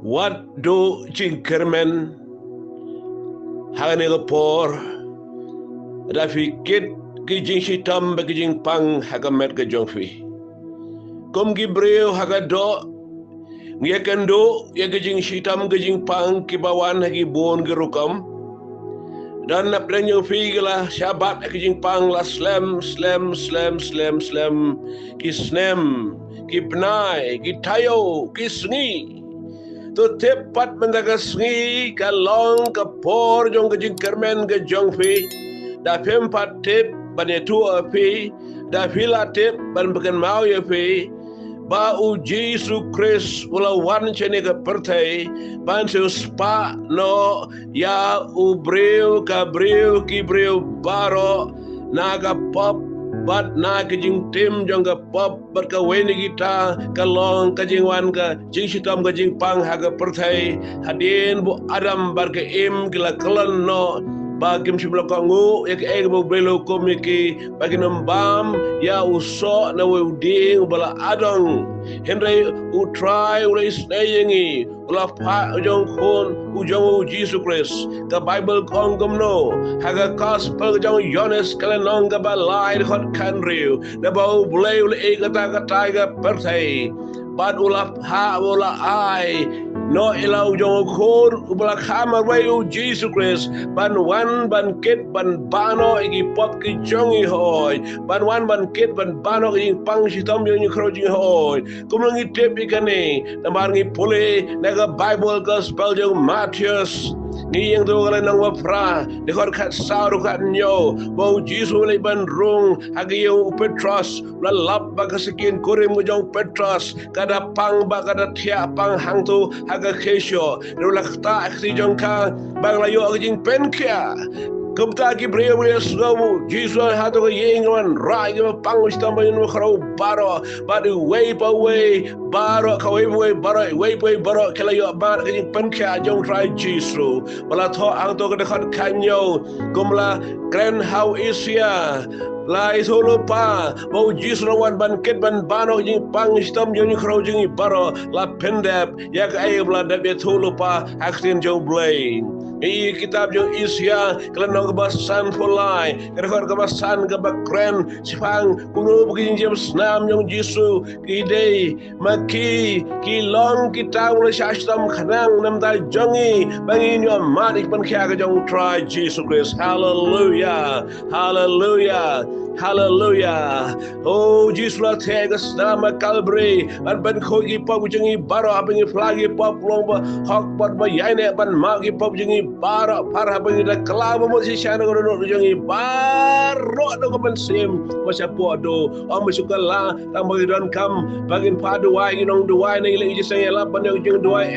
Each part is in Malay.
What do Jing Kyrmen Khubor da fi kit ki Jing shitam ba ki Jing pang hagamet ga jong fi kom gi breu haga do ngekendo ye ki Jing shitam ga Jing pang ki bawan hagi bon gi rukam dan na plenyo fi gala syabat ki Jing pang la slam ki snem ki Blei ki tayo ki sngi to tepat mendaga sngi ka long ka por jong ka Jing Kyrmen ka jong fi da pempat tep bane tu fi da fila tep ban bakan mau ya fi ba u Jesu Christ ula wan chene ka pertai ban se spa no ya u breu ka breu ki breu baro naga pop bat na ka Jing tim jong ka pop bat ka weni kita ka long ka Jing wan ka Jing shitam ka Jing pang ha ka pertai hadin bu adam bar ka im kila kalan no ba kim shibla ka ngu ek ek bo belo komiki bagi nambam ya uso na we ding bala adong henry u try u snayengi ula pa jong khon u jong Jesus Christ ka Bible kong gomno haga gospel jong Jonas kalanong ka balai hot kanriu na ba Blei ula e kata ga pertai bad ula ha ula ai no ilau jong khon ubala khamar way u Jesus Christ ban wan ban kit ban bano igi pop ki jongi hoy ban wan ban kit ban bano igi pang shitam jong kroji hoy kumlangi tep ikane nambar ngi pule naga Bible gospel jong Matthews ni yang tu kalau nang wafra dekor kat saru kat nyo bau Jesus le ban rung hagi yang Petrus la lap ba kasekin kurim jong Petrus kada pang ba kada thia pang hang tu haga kesho la kta aksi jong ka bang la yo jing pen kya Kumta ki breu slow Jesus hatu ko yengon rai ko pangus tamba no khro baro but wave away baro ka wave away baro kala yo bar ka pen kha jong try Jesus bala tho ang to ko dekhot kanyo kumla grand how is ya lai solo pa mau Jesus wan ban ket ban bano jing pangus tam jong khro jing baro la pendep ya ka ay bla dab ya solo pa action jong Blei Iyi kitab jong isya kala nong kebasan polai rekor kebasan kebakren sipang kuno begini jam senam jong Jisu kidei maki kilong kita mulai syastam khanang nam ta jongi bangi nyo mat ikpan kya ka jong try Jesus Christ hallelujah oh Jesus la tegas nama Calvary ban khogi pop jongi baro abangi flagi pop long ba hok bat ba yaine ban magi pop jongi baro para abangi da klaba mo si shana no jongi baro do ko ban sim masya podo o masukala tang bagi don kam bagin padu wai inong duai na ile iji saya la ban jong duai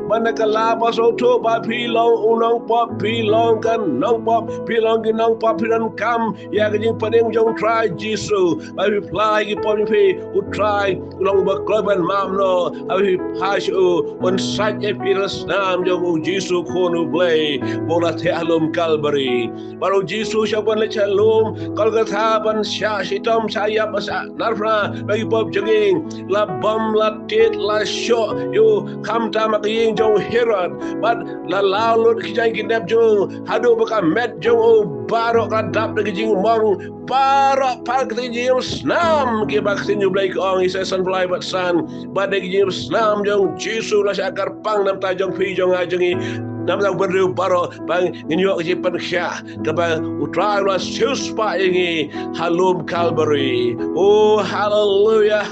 ban kala ba so to ba pilong unong pop pilong kan nong pop pilong ki nong pop pilong kam ya ka jing padeng jong try Jesus ba vi fly ki pop fi u try long ba kloban mam no abi hash u on sat e piras nam jong Jesus khonu Blei bola the alum Calvary baru Jesus siapa le chalum kal gatha ban sya sitam saya basa narfra bagi pop jenging la bom la tit la sho you kam ta mak ying jong Herod but la laulut kijang kidap jong hadu baka met jong baro kadap de jing mong baro pak de jing snam ke baksin ju Blei ong isa san Blei bat san ba de jing snam jong Jesus la sakar pang nam ta jong fi jong ajengi nam ta berdeu baro bang inyo ke pan kya ka ba utrai la suspa ingi halum Calvary oh hallelujah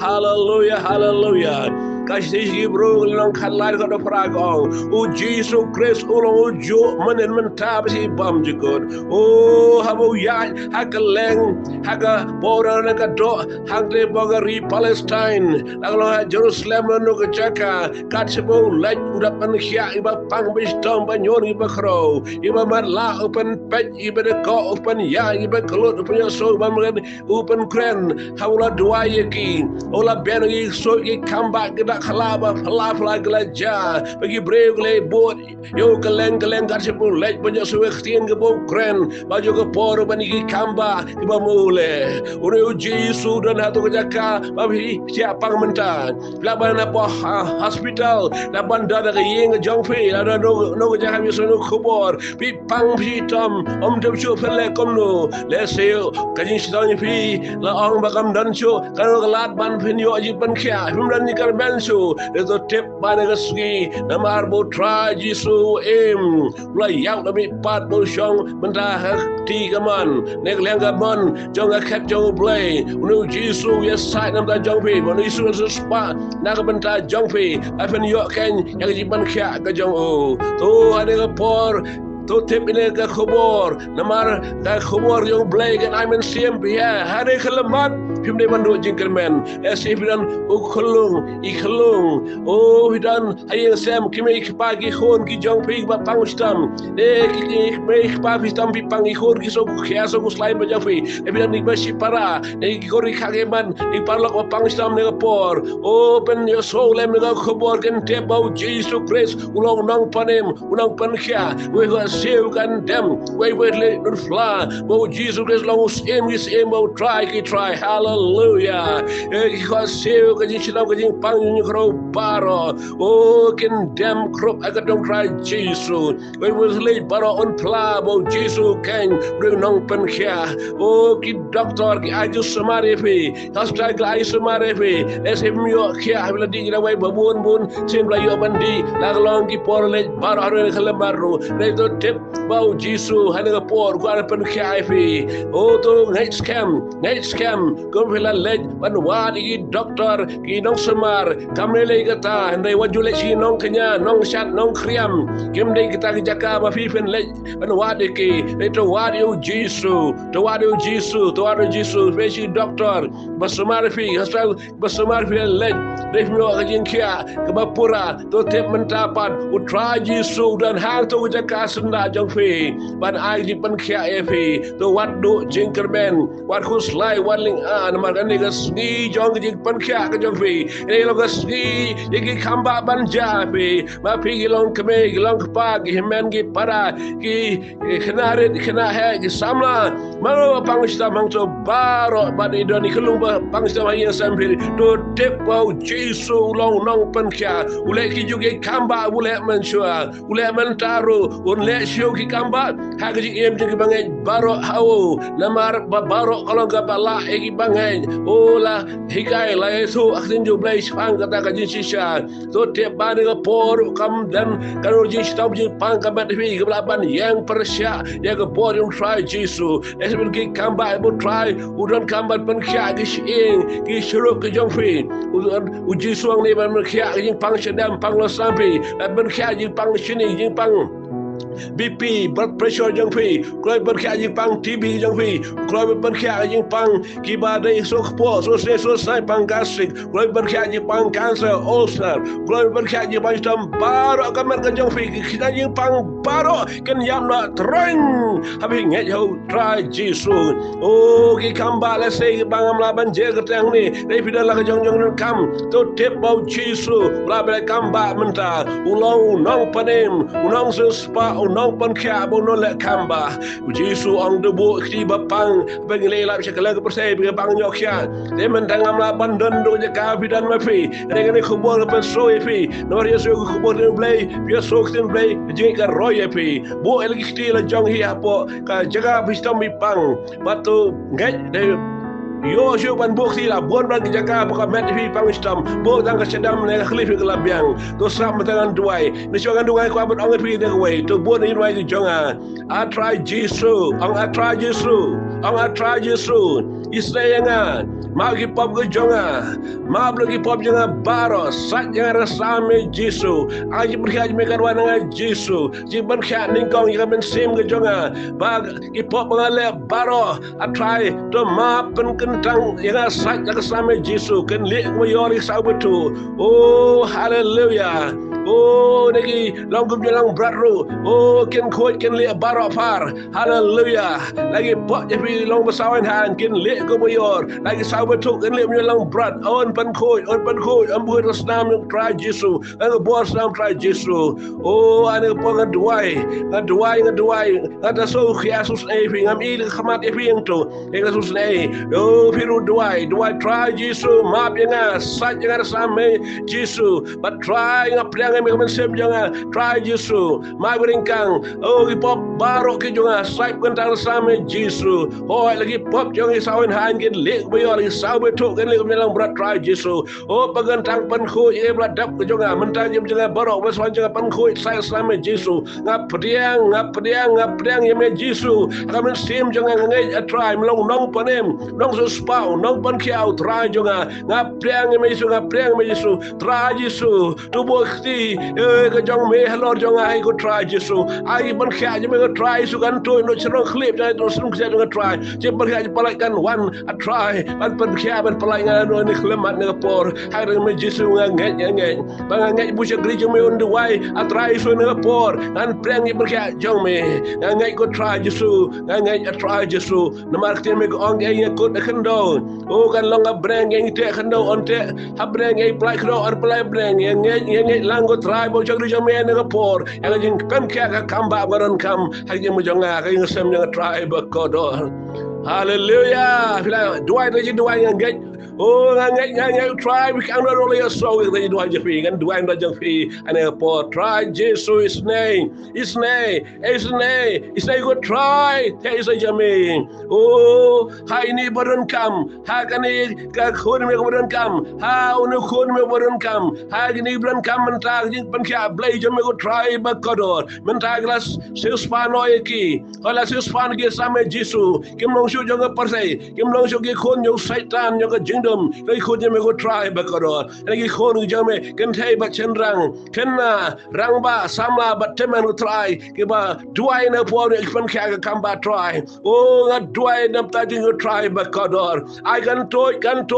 kasih bro long khalai ko do fragong o Jesus Christ ulong ujo manen mentab si bam jikot oh habo ya hakaleng haga border na ka do hangre bogari Palestine aglo Jerusalem no ka chaka katsebo laj udapan khia iba pang bistom banyon iba khro iba matla open page iba de ko open ya iba klot open so bam open kren hawla dua yeki ola bengi so ki come back dak khalaba fala gelaja bagi breu le bot yo keleng kat sepul lej banyak suwe Ktien ke bokren baju ke por bani kamba ke bamule ure Yesu dan hatu kejaka babi siapang mentan laban apa hospital laban dada ke yeng jongfi ada no kejaka biasa no Khubor pi pang pi tom om dem chu pele komno le seo kajin sitanya pi la ong bakam dan chu karo kelat ban pinyo aji ban kya hum dan ni kar ben chu le to tep ban ke ski namar bo tra Yesu la yang kami pat bo shong benda ti kaman nek leng kaman jong khat jong Blei unu Yesu yes sai nam da jong pi bo Yesu spa na ka benda jong pi afen yo ken yang ji ban kya ka jong o to ade ka por to tip ini ke Khubor namar ke Khubor yang Blei kan aimen siam ya hari kelemat film de mandu Jing Kyrmen esif dan ukhlung ikhlung hidan hayang sam kimi pagi khon ki jong pi ba pangstam de ki me pa pistam pi pangi khon ki so khia so slai ba jong pi ebidan ni ba para de ki kori khageman ni parlak ba pangstam ne por open your soul lem ne Khubor kan te bau Jesus Christ ulong nang panem unang pankhia we go save kan dem we le nur fla bau Jesus Christ long us aim bau try hallelujah because save ka jing ka jing pang ni kro baro ken dem krop aga dong try Jesus we le baro on pla bau Jesus kan bring nong pen khia ki doctor ki aju samare fe hospital ki aju samare fe sm yo khia habla di na we babun bun sim la yo bandi la long ki por le baro har khala maru le to tip bau Jesus hana por ko pen khia fe to night scam kom vela lej ban wadi doktor ki nong semar kamele kata ndai wajule si nong kenya nong shat nong kriam kim dei kita jaka ba fi fen lej ban wadi ki to wadi Jesus be si doktor basumar fi hospital basumar fi lej def mi wa jin kia ke bapura to tep mentapat utra Jesus dan hang to jaka senda jong fi ban ai di pen kia e fi to wat do Jing Kyrmen wat khus lai wat ling an makan ni ski jong jing pan kya ka jong fi ni lo ski iki khamba ban ja fi ma fi gilong keme gilong pa gi men gi para ki khnare khna he gi samla malo pangsta mang to baro ban idoni khulung ba pangsta ma yen sam fi to tep pau Jesu long nong pan kya ule ki juge khamba ule man shua ule man taro un le shio ki khamba ha gi em jing bangai baro hawo lamar baro kalau ga bala egi bangai la hikai la Yesu akhin jo Blei spang kata ka jin sisa to te ba de por kam dan karo jin stop jin pang ka ba fi ga ban yang persya ya ga por yung try Jesu es bin ki kam ba bu try udon kam ba pen kya gi ing ki shuru ke jong fi u Jesu ang ne ban kya jin pang sedam pang lo sampi ban kya jin pang sini jin pang BP blood pressure jong fi kloi ban kya jing pang TB jong fi kloi ban kya jing pang ki ba dei so khpo so sai pang gastric kloi ban kya jing pang cancer ulcer kloi ban kya jing pang stam baro kamar ka jong fi ki jing pang baro kan yam na treng habi nge ho try Jesus ki kamba la sei bang am la ban je ka tang ni dei fi la ka jong kam to tip bau Jesus la ba kamba menta ulong nong panem unong spa unong pan kya bo no le kamba Jesu ang debu ki bapang bang le la sekala ke persai be bang nyok kya de men tangam la bandon do je ka bidan ma fi de ngene Khubor pe so fi no Yesu Khubor de Blei bi so Ktien Blei je ka roy fi bo el ki la jong hi apo ka jaga bistam mi pang batu ngai de yo shu ban bok si la bon ban jaga buka met fi pangstam bo tang ka sedam ne khli fi la biang to sam tangan duai ne shogan duai ko abot ong fi de way to bon ni wai jonga I try Jesus ang I try Jesus isayanga magi pop ke jonga mablo ki pop jonga baro sat jonga rasame Jesus aji berkhaj me karwan nga Jesus ji ban kha ning kong ya men sim ke jonga ba ki pop ngale baro I try to ma pen tang yang sat rasame Jesus kan le mo yori sa betu oh hallelujah Oh, nagi long gum jalang bratru. Oh, ken khoi ken le barok par. Hallelujah. Lagi pok jadi long besawan han ken le gomoyor. Lagi sawe tuk ken le jalang brat. On pan khoi ambur rasnam try Jesu. Ang bos nam try Jesu. Oh, ane pong ngadwai. Ngada so Jesus everything. Am il khamat everything tu. Jesus nei. Oh, piru dwai try Jesu. Maaf yang sat yang same Jesu. But try ngapriang yang mensem jangan try Jesu. Mai beringkang. Oh, pop barok ke jangan sai pentang same Jesu. Oh, lagi pop jangan sawen han ken lek bayo lagi sawe tok ken lek melang berat try Jesu. Oh, pagantang penkhoi e beladap ke jangan mentang jangan barok beswan jangan penkhoi sai same Jesu. Ngapriang yang Jesu. Kami sim jangan ngai try melong nong panem, nong suspau, nong pankiau try jangan ngapriang yang Jesu. Try Jesu. Tubuh ti ke jong me halor jong ai ko try Jesu. Ai ban kha je me ko try su kan tu no chro clip jai to sum kha jong try. Je ban kha je palai kan one a try. Ban pan kha ban palai ngan no ni khlemat ne por. Hai me Jesu ngai. Bang ngai bu je gri jong me on the way a try su ne por. An prang je ban kha jong me. Ngai ko try Jesu. Ngai a try Jesu. Namar Ktien me ko ong ai ko de khando. O kan long a brang ngai te khando on te ha brang ngai plai khro ar plai brang ngai langgo try bo jog ri me ne por. Yang jing kan kha ka kamba baron kam. Hai je mo jonga ka yang sem yang try ba ko do. Hallelujah. Duai yang ngai. Oh, ngai try we can not only a so with the duai je kan duai da jong fi ane por try Jesus his name go try is a jame. Oh, hai ni baron kam ha kan ni ka khon me baron kam ha unu khon me baron kam ha ni baron kam mentag jing pan kha Blei jame go try ba kodor mentag las siuspano ki hola siuspan ge same Jesu kim long shu jong persai kim long shu ge khon yo satan yo jing Lagi khon jame go try ba kodor. Lagi khon jame kan thai ba chen rang. Kenna rang ba samla ba temen go try. Ke ba duai na po ne pan kha ka kam ba try. Oh, nga duai na ta jing go try ba kodor. I kan toy tragas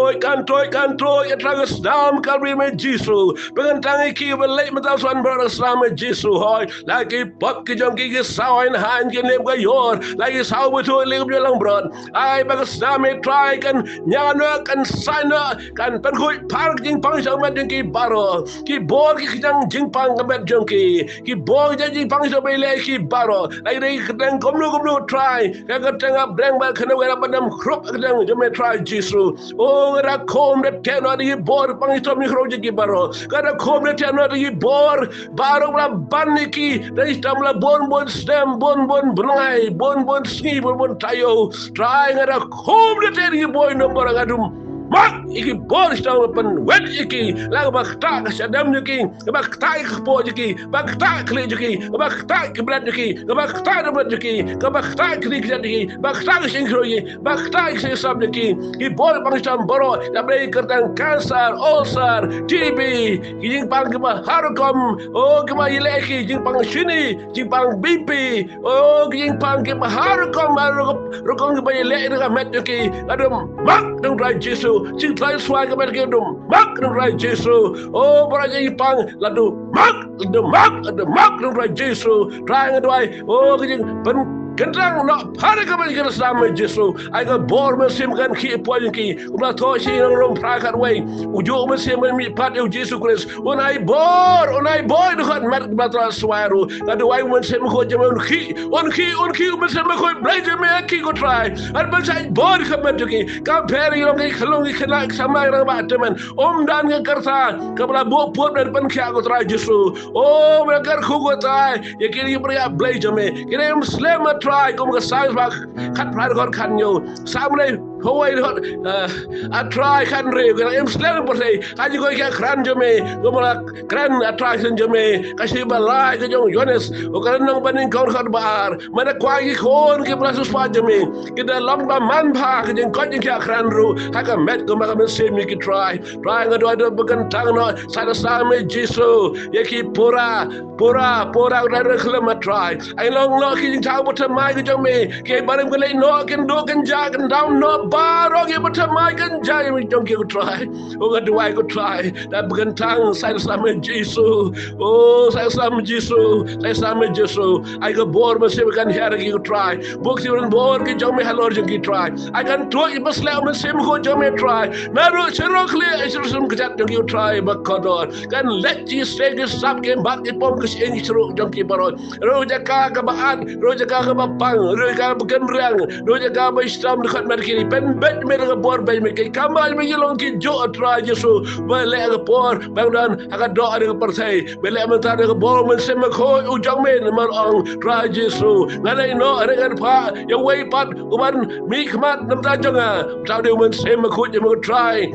down kalbi me Jesu. Pengen tangi ki ba lei mata swan brother slam me Jesu hoy. Lagi pop ki jong ki sawain han ki lem ga yor. Lagi saw betul lem jalang brot. Ai ba slam me try kan nyana kan sana kan penkhoi park jing pang sa met jing ki baro ki bor ki jang jing pang met jong ki bor jing pang sa bele ki baro ai dei kadang komlu try ka kadang brang ba khana wera badam krop kadang jome try Jesu. Oh, ra kom de teno di bor pang sa mi khro ki baro kada kom de teno di bor baro la baniki dei tamla bon stem bon Blei bon sni bon tayo try ngara kom de teni boy no borangadum mak iki bor stang pen wet iki lang bak tak sadam iki bak tak Khubor iki bak tak kli iki bak tak keblat iki bak tak doblat iki bak tak kli iki bak tak singro iki bak tak sesab iki ki bor pangsam boro da Blei kertang kanser ulcer TB jing pang ke harukom oh ke ma ileki jing pang sini jing pang BP oh jing pang ke harukom rukom ke ba ileki ka met iki adum mak dong try Jesu Jing try swag ke met ke dum mak dong try Jesu. Oh, para jing pang ladu mak dong try Jesu. Try ngadwai oh ke jing pen Kendang nak pada kembali ke sama Jesu. Agar bor mesim kan ki poin ki. Ulah thoi si nang rom prakat way. Ujuk mesim mi pat eu Jesu Kristus. Unai bor dekat mat batra swaru. Kadu way mesim ko jam on ki mesim ko Blei jam ki ko try. Ar balsai bor ke mat ki. Ka peri long ki khlong ki khna sama rang ba teman. Dan ke karta kabla bo pot dan pan kya ko try Jesu. Oh, mereka ko try. Ya kini bria Blei jam kini Muslim try kom ka sai bak khat prai kon khan yo samle hoi hot a try khan re ka em slem por sei ka ji ko ka kran jo me ko mala kran attraction jo me ka si ba lai ka jong Jonas o ka nang banin kon khat bar mana kwa gi kon ki prasus pa jo me ki da long ba man pha ka jeng ko jing ka kran ru ha ka met ko ma ka se mi ki try nga do bagan tang no sa sa me Jesu ye ki pura ra khlam try ai long lo ki jing ta bot mai ka jong me ke barim ka le no ken do ken ja ken down no barong yang bertamai ganjai jong ki try. Oh gaduai ko try. Dan bergentang saya sama Yesus. Oh saya sama Yesus. Saya sama Yesus. I go bor masih kan hari ki try. Bukti orang bor ki jong me halor jong ki try. I kan tuak ibas leo masih ko jong me try. Naru cerok le Yesus kejat jong ki try bakodor. Kan let Jesus segi sap ke bak ki pom ke sing cerok jong ki baron. Ro jaka ka baan, ro jaka ka bapang, ro jaka bukan rang, ro jaka ba Islam dekat merkini. Pen bet me ka bor bay me ki kamal me yolong ki jo try Yesus. Bale ka bor bang dan akan doa dengan partai. Bale mentar ka bor men sem ko ujang men marong try Yesus. Ngalai no dengan pa yang wei pat uban mi kmat nam ta jonga. Tau dia men sem ko je me try.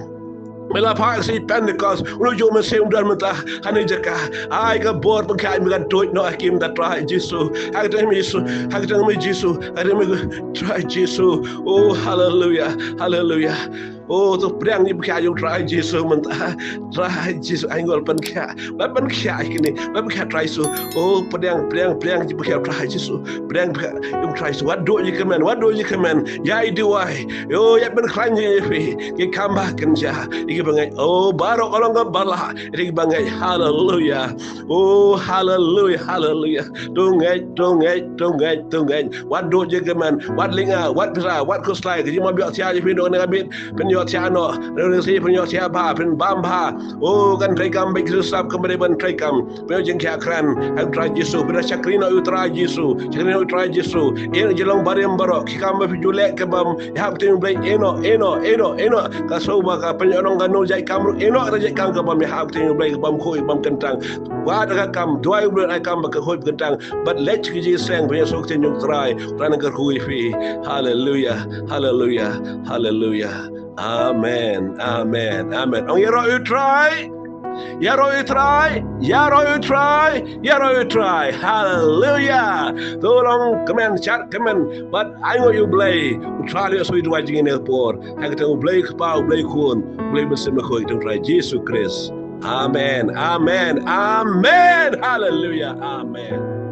Mela pak si Pentecost uju mesim dan mentah hani jaka ai ka bor pengkai megan toit no hakim that try Jesus hakta mi Yesus hakta mi Jesus ada mi try Jesus. Oh hallelujah hallelujah. Oh tu priang ni pengkai yung try Jesus mentah try Jesus anggol pengkai kini pengkai try Jesus. Oh priang ni pengkai try Jesus priang yung try Jesus what do you command ya iduai yo ya ben kran ni fi ke kamba kenja bangai oh baru orang ke balah ring bangai hallelujah. Oh hallelujah hallelujah. Tungai what do je keman what linga what bisa what kuslai ke mau biak sia je pin dong dengan bit penyot sia no dengan si penyot sia ba pen bamba. Oh kan trai kam baik susap kembali ban trai kam penyot jeng kia kran hang trai Yesus bila sakrina utra Yesus ini jelong barem barok kikam ba julek ke bam ya betul Blei eno kasoba ka penyot no jai kamru enok rajai kam ka bam hab tin Blei ka bam khoi bam kentang wa da kam duai bro ai kam ka khoi kentang but let ki ji sang bya sok tin yung try ran ka khoi fi hallelujah amen ong yero you try hallelujah. Tolong chat comment but I know you Blei try you sweet watching in airport hang tang Blei kpau Blei kun Blei mesim ko tang try Jesus Christ amen hallelujah amen.